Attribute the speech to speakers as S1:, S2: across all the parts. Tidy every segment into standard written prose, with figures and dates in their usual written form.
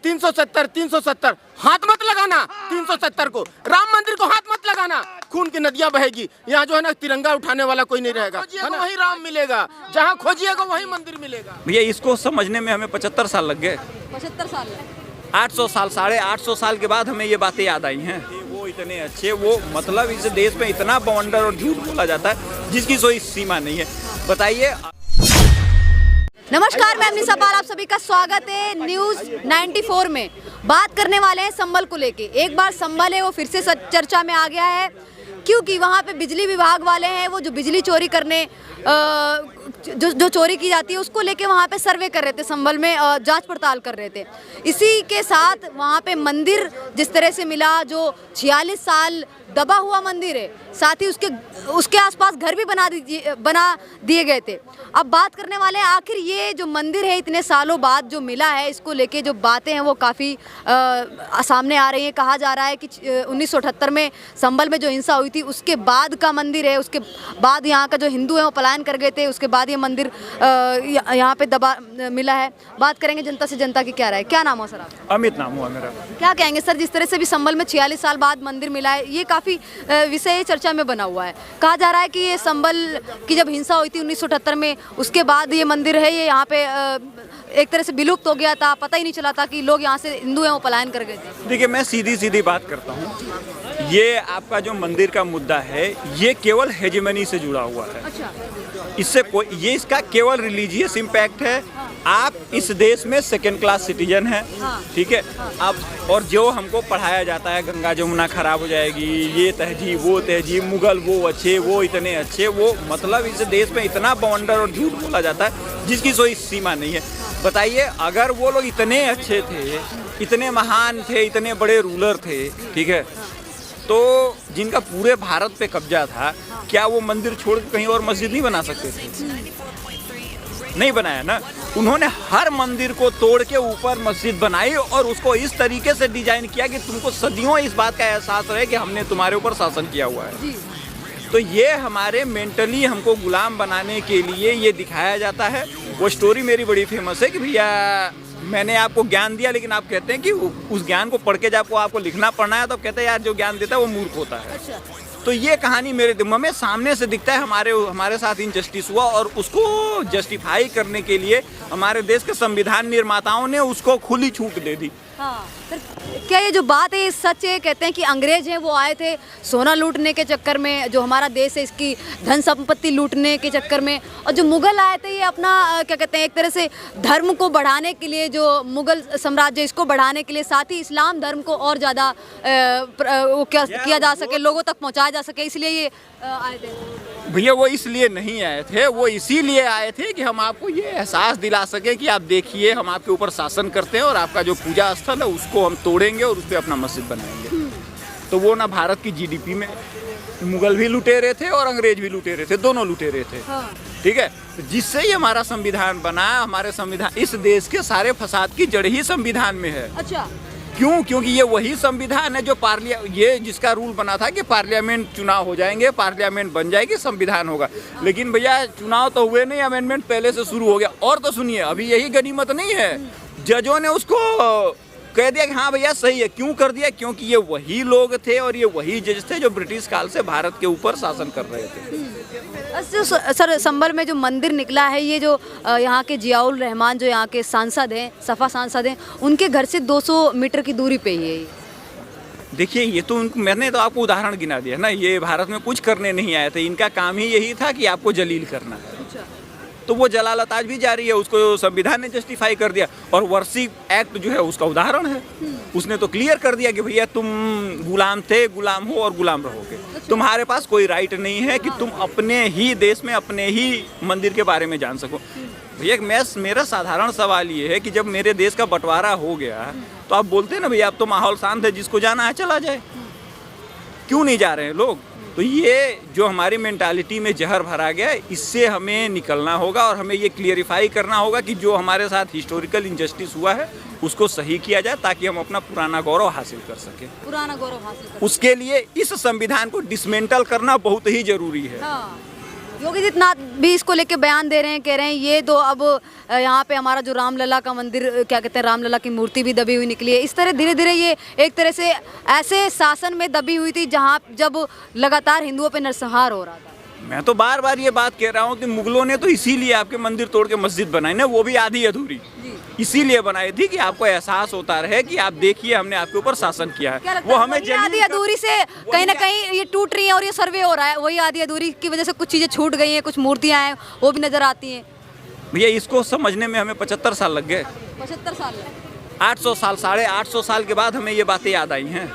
S1: 370 370 हाथ मत लगाना, 370 को, राम मंदिर को हाथ मत लगाना, खून की नदियां बहेगी। यहाँ जो है ना तिरंगा उठाने वाला कोई नहीं रहेगा, वही राम मिलेगा, जहाँ खोजिएगा वही मंदिर मिलेगा।
S2: भैया इसको समझने में हमें 75 साल लग गए।
S3: 75 साल
S2: 800 साल 850 साल के बाद हमें ये बातें याद आई हैं। वो इतने अच्छे, वो मतलब इस देश में इतना बवंडर और झूठ बोला जाता है जिसकी कोई सीमा नहीं है। बताइए।
S3: नमस्कार, मैं अमनीसा पाल, आप सभी का स्वागत है न्यूज़ 94 में। बात करने वाले हैं संबल को लेके। एक बार संबल है वो फिर से चर्चा में आ गया है, क्योंकि वहाँ पे बिजली विभाग वाले हैं, वो जो बिजली चोरी करने जो चोरी की जाती है उसको लेके वहाँ पे सर्वे कर रहे थे, संबल में जांच पड़ताल कर रहे थे। इसी के साथ वहाँ पे मंदिर जिस तरह से मिला, जो 46 साल दबा हुआ मंदिर है, साथ ही उसके आसपास घर भी बना दिए गए थे। अब बात करने वाले हैं आखिर ये जो मंदिर है इतने सालों बाद जो मिला है, इसको लेके जो बातें हैं वो काफ़ी सामने आ रही हैं। कहा जा रहा है कि 1978 में संबल में जो हिंसा हुई थी उसके बाद का मंदिर है, उसके बाद यहाँ का जो हिंदू है वो पलायन कर गए थे, उसके बाद ये मंदिर यहाँ पे दबा मिला है। बात करेंगे जनता से, जनता की क्या राय। क्या नाम हो सर आपका?
S2: अमित नाम हुआ मेरा।
S3: क्या कहेंगे सर, जिस तरह से भी संबल में 46 साल बाद मंदिर मिला है, ये काफ़ी विषय चर्चा में बना हुआ है। कहा जा रहा है कि ये संबल की जब हिंसा हुई थी 1978 में, उसके बाद ये मंदिर है, ये यहाँ पे एक तरह से विलुप्त हो गया था, पता ही नहीं चला था कि लोग यहाँ से हिंदू हैं वो पलायन कर गए थे।
S2: देखिए, मैं सीधी बात करता हूँ। ये आपका जो मंदिर का मुद्दा है ये केवल हेजेमनी से जुड़ा हुआ है।
S3: अच्छा।
S2: इससे कोई, ये इसका केवल रिलीजियस इम्पैक्ट है। आप इस देश में सेकेंड क्लास सिटीजन हैं, ठीक है। अब और जो हमको पढ़ाया जाता है गंगा जमुना खराब हो जाएगी, ये तहजीब वो तहजीब, मुगल वो अच्छे, वो इतने अच्छे, वो मतलब इस देश में इतना बवंडर और झूठ बोला जाता है जिसकी कोई सीमा नहीं है। बताइए, अगर वो लोग इतने अच्छे थे, इतने महान थे, इतने बड़े रूलर थे, ठीक है, तो जिनका पूरे भारत पे कब्जा था, क्या वो मंदिर छोड़ के कहीं और मस्जिद नहीं बना सकते थे? नहीं बनाया ना। उन्होंने हर मंदिर को तोड़ के ऊपर मस्जिद बनाई और उसको इस तरीके से डिजाइन किया कि तुमको सदियों इस बात का एहसास रहे कि हमने तुम्हारे ऊपर शासन किया हुआ है। तो ये हमारे मेंटली हमको गुलाम बनाने के लिए ये दिखाया जाता है। वो स्टोरी मेरी बड़ी फेमस है कि भैया मैंने आपको ज्ञान दिया, लेकिन आप कहते हैं कि उस ज्ञान को पढ़ के जब आपको लिखना पढ़ना है तो आप कहते हैं यार जो ज्ञान देता है वो मूर्ख होता है। अच्छा। तो ये कहानी मेरे दिमाग में सामने से दिखता है, हमारे साथ इनजस्टिस हुआ और उसको जस्टिफाई करने के लिए हमारे देश के संविधान निर्माताओं ने उसको खुली छूट दे दी।
S3: हाँ, क्या ये जो बात है सच है? कहते हैं कि अंग्रेज हैं वो आए थे सोना लूटने के चक्कर में, जो हमारा देश है इसकी धन संपत्ति लूटने के चक्कर में, और जो मुगल आए थे ये अपना क्या कहते हैं एक तरह से धर्म को बढ़ाने के लिए, जो मुगल साम्राज्य इसको बढ़ाने के लिए, साथ ही इस्लाम धर्म को और ज़्यादा किया जा सके, लोगों तक पहुँचाया जा सके, इसलिए ये आए थे।
S2: भैया वो इसलिए नहीं आए थे, वो इसीलिए आए थे कि हम आपको ये एहसास दिला सके कि आप देखिए हम आपके ऊपर शासन करते हैं और आपका जो पूजा स्थल है उसको हम तोड़ेंगे और उस पर अपना मस्जिद बनाएंगे। तो वो ना भारत की जीडीपी में मुगल भी लुटेरे थे और अंग्रेज भी लुटेरे थे, दोनों लुटेरे थे। ठीक है, जिससे ही हमारा संविधान बना। हमारे संविधान, इस देश के सारे फसाद की जड़ ही संविधान में है।
S3: अच्छा।
S2: क्यों? क्योंकि ये वही संविधान है जो ये जिसका रूल बना था कि पार्लियामेंट चुनाव हो जाएंगे, पार्लियामेंट बन जाएगी, संविधान होगा। लेकिन भैया चुनाव तो हुए नहीं, अमेंडमेंट पहले से शुरू हो गया। और तो सुनिए, अभी यही गनीमत नहीं है, जजों ने उसको कह दिया कि हाँ भैया सही है। क्यों कर दिया? क्योंकि ये वही लोग थे और ये वही जज थे जो ब्रिटिश काल से भारत के ऊपर शासन कर रहे थे।
S3: सर, संबल में जो मंदिर निकला है, ये जो यहाँ के जियाउल रहमान जो यहाँ के सांसद हैं, सपा सांसद हैं, उनके घर से 200 मीटर की दूरी पे ही है।
S2: देखिए, ये तो मैंने तो आपको उदाहरण गिना दिया ना। ये भारत में कुछ करने नहीं आए थे, इनका काम ही यही था कि आपको जलील करना है। तो वो जलालत आज भी जारी है, उसको संविधान ने जस्टिफाई कर दिया। और वर्षी एक्ट जो है उसका उदाहरण है। उसने तो क्लियर कर दिया कि भैया तुम गुलाम थे, गुलाम हो और गुलाम रहोगे। तुम्हारे पास कोई राइट नहीं है कि तुम अपने ही देश में अपने ही मंदिर के बारे में जान सको। भैया मेरा साधारण सवाल ये है कि जब मेरे देश का बंटवारा हो गया तो आप बोलते हैं ना भैया अब तो माहौल शांत है, जिसको जाना है चला जाए। क्यों नहीं जा रहे हैं लोग? तो ये जो हमारी मेंटालिटी में जहर भरा गया है, इससे हमें निकलना होगा और हमें ये क्लियरिफाई करना होगा कि जो हमारे साथ हिस्टोरिकल इंजस्टिस हुआ है उसको सही किया जाए, ताकि हम अपना पुराना गौरव हासिल कर सकें।
S3: पुराना गौरव हासिल कर
S2: उसके लिए इस संविधान को डिसमेंटल करना बहुत ही जरूरी है।
S3: योगी आदित्यनाथ भी इसको लेके बयान दे रहे हैं, कह रहे हैं ये तो अब यहाँ पे हमारा जो रामलला का मंदिर, क्या कहते हैं, रामलला की मूर्ति भी दबी हुई निकली है। इस तरह धीरे धीरे ये एक तरह से ऐसे शासन में दबी हुई थी जहाँ जब लगातार हिंदुओं पे नरसंहार हो रहा था।
S2: मैं तो बार बार ये बात कह रहा हूँ कि मुगलों ने तो इसीलिए आपके मंदिर तोड़ के मस्जिद बनाई ना, वो भी आधी अधूरी, इसीलिए बनाई थी कि आपको एहसास होता रहे कि आप देखिए हमने आपके ऊपर शासन किया है। वो हमें
S3: आधी अधूरी से कहीं ना कहीं ये टूट रही है और ये सर्वे हो रहा है, वही आधी अधूरी की वजह से कुछ चीजें छूट गई हैं, कुछ मूर्तियां हैं वो भी नजर आती हैं।
S2: भैया इसको समझने में हमें 75 साल लग गए।
S3: 75 साल
S2: 800 साल, 850 साल के बाद हमें ये बातें याद आई हैं।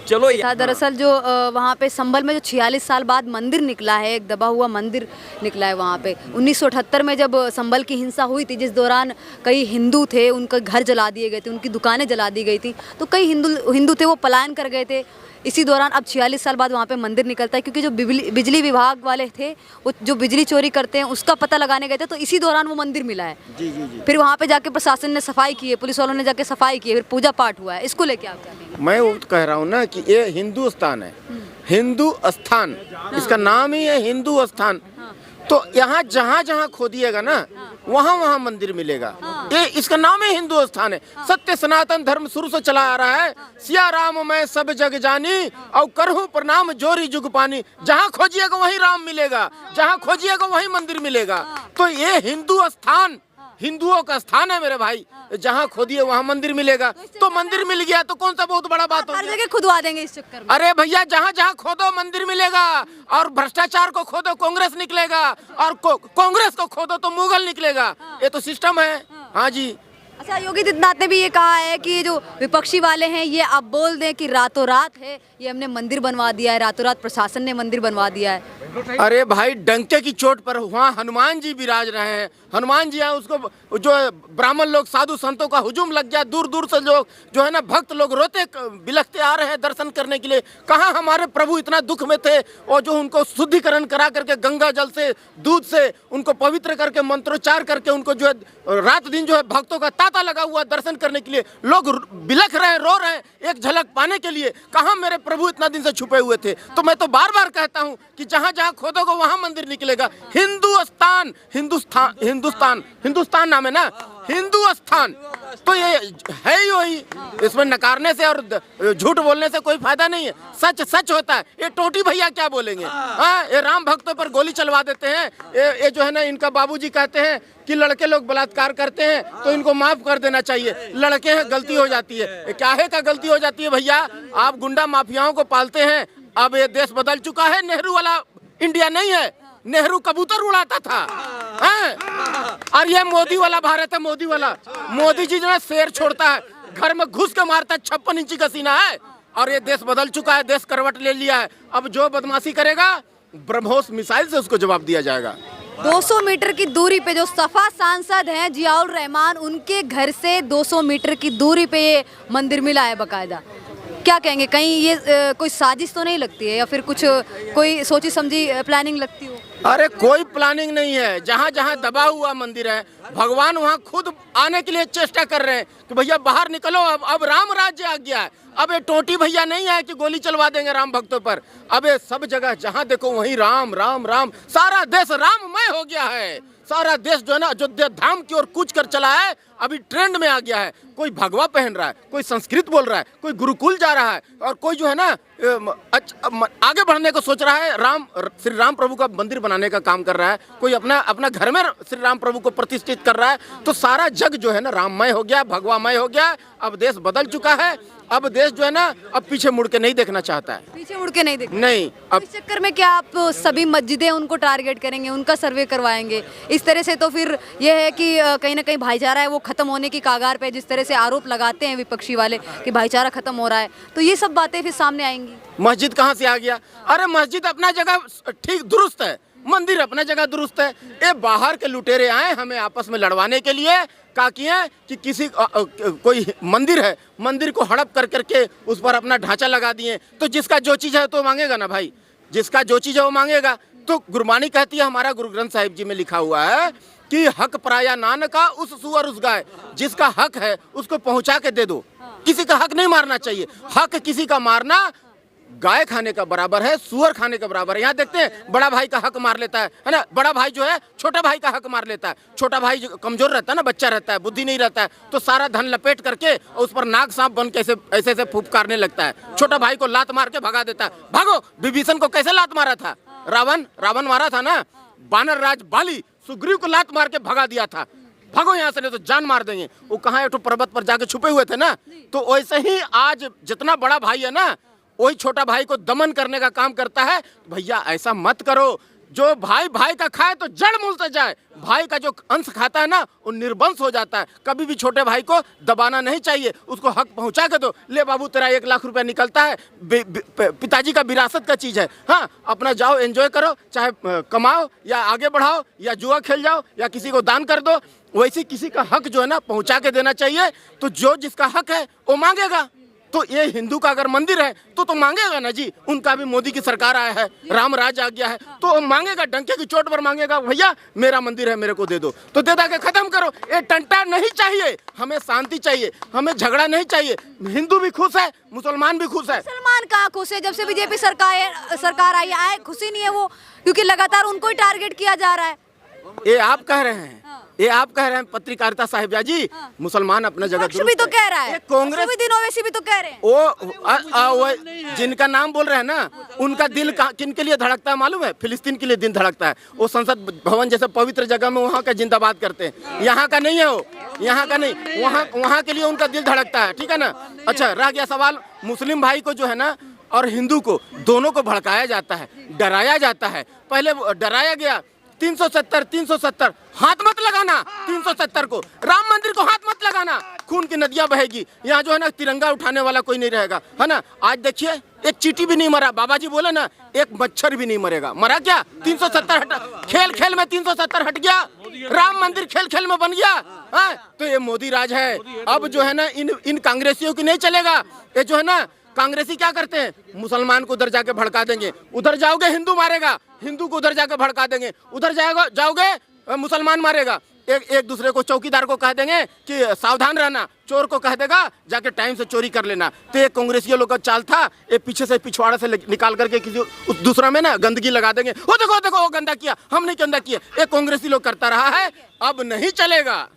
S2: चलो
S3: दरअसल जो वहाँ पे संभल में जो 46 साल बाद मंदिर निकला है, एक दबा हुआ मंदिर निकला है वहाँ पे। 1978 में जब संभल की हिंसा हुई थी, जिस दौरान कई हिंदू थे, उनके घर जला दिए गए थे, उनकी दुकानें जला दी गई थी, तो कई हिंदू थे वो पलायन कर गए थे। इसी दौरान अब 46 साल बाद वहाँ पे मंदिर निकलता है, क्योंकि जो बिजली विभाग वाले थे वो जो बिजली चोरी करते हैं उसका पता लगाने गए थे, तो इसी दौरान वो मंदिर मिला है।
S1: जी जी जी।
S3: फिर वहाँ पे जाके प्रशासन ने सफाई की है, पुलिस वालों ने जाके सफाई की है, फिर पूजा पाठ हुआ है। इसको लेके आप क्या कहेंगे?
S1: मैं वो कह रहा हूँ ना कि ये हिंदुस्तान है, हिंदू स्थान, इसका नाम ही है हिंदू स्थान। तो यहाँ जहाँ जहाँ खोदिएगा ना वहाँ वहाँ मंदिर मिलेगा। ये इसका नाम है हिंदू स्थान है। सत्य सनातन धर्म शुरू से चला आ रहा है। सिया राम मैं सब जग जानी और करहूँ प्रणाम जोरी जुग पानी। जहाँ खोजिएगा वहीं राम मिलेगा, जहाँ खोजिएगा वहीं मंदिर मिलेगा। तो ये हिंदू स्थान हिंदुओं का स्थान है मेरे भाई। जहाँ खोदिए वहाँ मंदिर मिलेगा। तो मंदिर मिल गया तो कौन सा बहुत बड़ा बात हो?
S3: हर जगह खुदवा देंगे इस चक्कर में।
S1: अरे भैया जहाँ जहाँ खोदो मंदिर मिलेगा, और भ्रष्टाचार को खोदो कांग्रेस निकलेगा, और कांग्रेस को खोदो तो मुगल निकलेगा। ये तो सिस्टम है। हाँ जी।
S3: अच्छा, योगी आदित्यनाथ ने भी ये कहा है कि जो विपक्षी वाले हैं ये अब बोल दें कि रातों रात है ये हमने मंदिर बनवा दिया है, रातों रात प्रशासन ने मंदिर बनवा दिया है।
S1: अरे भाई डंके की चोट पर वहाँ हनुमान जी विराज रहे हैं। हनुमान जी हैं, उसको जो ब्राह्मण लोग साधु संतों का हुजूम लग गया। दूर दूर से लोग जो है ना भक्त लोग रोते बिलखते आ रहे हैं दर्शन करने के लिए। कहाँ हमारे प्रभु इतना दुख में थे, और जो उनको शुद्धिकरण करा करके गंगा जल से दूध से उनको पवित्र करके मंत्रोच्चार करके उनको जो है रात दिन जो है भक्तों का तांता लगा हुआ दर्शन करने के लिए लोग बिलख रहे हैं, रो रहे हैं एक झलक पाने के लिए। कहाँ मेरे प्रभु इतना दिन से छुपे हुए थे? तो मैं तो बार बार कहता हूँ कि जहाँ जहाँ खोदोगे वहाँ मंदिर निकलेगा। हिंदुस्तान हिंदुस्तान हिंदुस्तान हिंदुस्तान नाम है ना, हिंदुस्तान। तो ये है ही वही। इसमें नकारने से और झूठ बोलने से कोई फायदा नहीं है। सच सच होता है। ये टोटी भैया क्या बोलेंगे? हाँ, ये राम भक्तों पर गोली चलवा देते हैं। ये जो है ना इनका बाबूजी कहते हैं कि लड़के लोग बलात्कार करते हैं तो इनको माफ कर देना चाहिए। लड़के हैं गलती हो जाती है। काहे का गलती हो जाती है भैया? आप गुंडा माफियाओं को पालते हैं। अब ये देश बदल चुका है, नेहरू वाला इंडिया नहीं है। नेहरू कबूतर उड़ाता था, और ये मोदी वाला भारत है। मोदी वाला मोदी जी जो है शेर छोड़ता है, घर में घुस के मारता है। 56 इंची का सीना है। और ये देश बदल चुका है, देश करवट ले लिया है। अब जो बदमाशी करेगा ब्रह्मोस मिसाइल से उसको जवाब दिया जाएगा।
S3: 200 मीटर की दूरी पे जो सफा सांसद हैं जियाउर रहमान, उनके घर से 200 मीटर की दूरी पे ये मंदिर मिला है बकायदा। क्या कहेंगे, कहीं ये कोई साजिश तो नहीं लगती है, या फिर कुछ कोई सोची समझी प्लानिंग लगती हो?
S1: अरे कोई प्लानिंग नहीं है। जहाँ जहाँ दबा हुआ मंदिर है, भगवान वहाँ खुद आने के लिए चेष्टा कर रहे हैं कि भैया बाहर निकलो। अब राम राज्य आ गया है। अब ये टोटी भैया नहीं है कि गोली चलवा देंगे राम भक्तों पर। अब ये सब जगह जहाँ देखो वहीं राम राम राम। सारा देश राममय हो गया है। सारा देश जो है ना अयोध्या धाम की ओर कूच कर चला है। अभी ट्रेंड में आ गया है। कोई भगवा पहन रहा है, कोई संस्कृत बोल रहा है, कोई गुरुकुल जा रहा है, और कोई जो है ना आगे बढ़ने को सोच रहा है। श्री राम प्रभु का मंदिर बनाने का काम कर रहा है। कोई अपना घर में श्री राम प्रभु को प्रतिष्ठित कर रहा है। तो सारा जग जो है ना राममय हो गया, भगवामय हो गया। अब देश बदल चुका है। अब देश जो है ना अब पीछे मुड़ के नहीं देखना चाहता है।
S3: पीछे मुड़ के नहीं देखना
S1: नहीं। अब
S3: इस चक्कर में क्या आप सभी मस्जिदें उनको टारगेट करेंगे, उनका सर्वे करवाएंगे? इस तरह से तो फिर यह है कि कहीं ना कहीं भाईचारा है वो खत्म होने की कागार पे। जिस तरह से आरोप लगाते हैं विपक्षी वाले कि भाईचारा खत्म हो रहा है, तो ये सब बातें फिर सामने आएंगी।
S1: मस्जिद कहाँ से आ गया? अरे मस्जिद अपना जगह ठीक दुरुस्त है, मंदिर अपना जगह दुरुस्त है। ये बाहर के लुटेरे आए हमें आपस में लड़वाने के लिए। क्या किए कि किसी कोई मंदिर है, मंदिर को हड़प कर करके उस पर अपना ढांचा लगा दिए। तो जिसका जो चीज़ है तो मांगेगा ना भाई, जिसका जो चीज़ है वो मांगेगा। तो गुरबानी कहती है, हमारा गुरु ग्रंथ साहिब जी में लिखा हुआ है कि हक पराया नान का उस सुअर उस गाय। जिसका हक है उसको पहुंचा के दे दो। किसी का हक नहीं मारना चाहिए। हक किसी का मारना गाय खाने का बराबर है, सुअर खाने का बराबर है। यहाँ देखते हैं बड़ा भाई का हक मार लेता है ना, बड़ा भाई जो है छोटा भाई का हक मार लेता है। छोटा भाई जो कमजोर रहता है ना, बच्चा रहता है, बुद्धि नहीं रहता है, तो सारा धन लपेट करके और उस पर नाग सांप बन के ऐसे ऐसे फुफकारने लगता है। छोटा भाई को लात मार के भगा देता है। भागो, विभीषण को कैसे लात मारा था? रावण मारा था ना, बानर राज बाली सुग्रीव को लात मार के भगा दिया था। भागो यहाँ से, नहीं तो जान मार देंगे। वो कहाँ एक पर्वत पर जाके छुपे हुए थे ना। तो वैसे ही आज जितना बड़ा भाई है ना, वही छोटा भाई को दमन करने का काम करता है। भैया ऐसा मत करो, जो भाई भाई का खाए तो जड़ मूल से जाए। भाई का जो अंश खाता है ना, वो निर्वंश हो जाता है। कभी भी छोटे भाई को दबाना नहीं चाहिए, उसको हक पहुंचा के दो। ले बाबू तेरा 1 लाख रुपया निकलता है, पिताजी का विरासत का चीज है। हाँ, अपना जाओ एंजॉय करो, चाहे कमाओ या आगे बढ़ाओ या जुआ खेल जाओ या किसी को दान कर दो। वैसे किसी का हक जो है ना पहुंचा के देना चाहिए। तो जो जिसका हक है वो मांगेगा। तो ये हिंदू का अगर मंदिर है तो मांगेगा ना जी। उनका भी मोदी की सरकार आया है, राम राज आ गया है, तो मांगेगा, डंके की चोट पर मांगेगा, भैया मेरा मंदिर है, मेरे को दे दो। तो दे दा के खत्म करो। ये टंटा नहीं चाहिए, हमें शांति चाहिए, हमें झगड़ा नहीं चाहिए। हिंदू भी खुश है, मुसलमान भी खुश है।
S3: मुसलमान कहाँ खुश है? जब से बीजेपी सरकार आई है खुशी नहीं है वो, क्योंकि लगातार उनको ही टारगेट किया जा रहा है।
S1: ये आप कह रहे हैं, ये आप कह रहे हैं पत्रकारिता साहिबा जी। मुसलमान अपना जगह
S3: भी तो कह रहा है,
S1: कांग्रेस
S3: भी ओवैसी भी तो कह रहे हैं।
S1: वो जिनका नाम बोल रहे हैं ना, उनका दिल किन के लिए धड़कता है मालूम है? फिलिस्तीन के लिए दिल धड़कता है। वो संसद भवन जैसे पवित्र जगह में वहाँ का जिंदाबाद करते हैं। यहाँ का नहीं है वो, यहाँ का नहीं, वहाँ के लिए उनका दिल धड़कता है। ठीक है ना। अच्छा, रह गया सवाल मुस्लिम भाई को जो है ना और हिंदू को, दोनों को भड़काया जाता है, डराया जाता है। पहले डराया गया 370 हाथ मत लगाना। 370 को, राम मंदिर को हाथ मत लगाना, खून की नदियां बहेगी। यहाँ जो है ना तिरंगा उठाने वाला कोई नहीं रहेगा, है ना। आज देखिए एक चींटी भी नहीं मरा। बाबा जी बोले ना, एक मच्छर भी नहीं मरेगा। मरा क्या? 370 हटा, खेल खेल में 370 हट गया। राम मंदिर खेल खेल में बन गया। तो ये मोदी राज है। अब जो है ना इन कांग्रेसियों की नहीं चलेगा। ये जो है ना कांग्रेसी क्या करते हैं, मुसलमान को उधर जाके भड़का देंगे, उधर जाओगे हिंदू मारेगा, हिंदू को उधर जाके भड़का देंगे, उधर जाओगे मुसलमान मारेगा। एक दूसरे को, चौकीदार को कह देंगे कि सावधान रहना, चोर को कह देगा जाके टाइम से चोरी कर लेना। तो ये कांग्रेसियों लोग का चाल था। ये पीछे से पिछवाड़ा से निकाल करके किसी दूसरा में ना गंदगी लगा देंगे। वो देखो वो गंदा किया, हमने गंदा किया। ये कांग्रेसी लोग करता रहा है, अब नहीं चलेगा।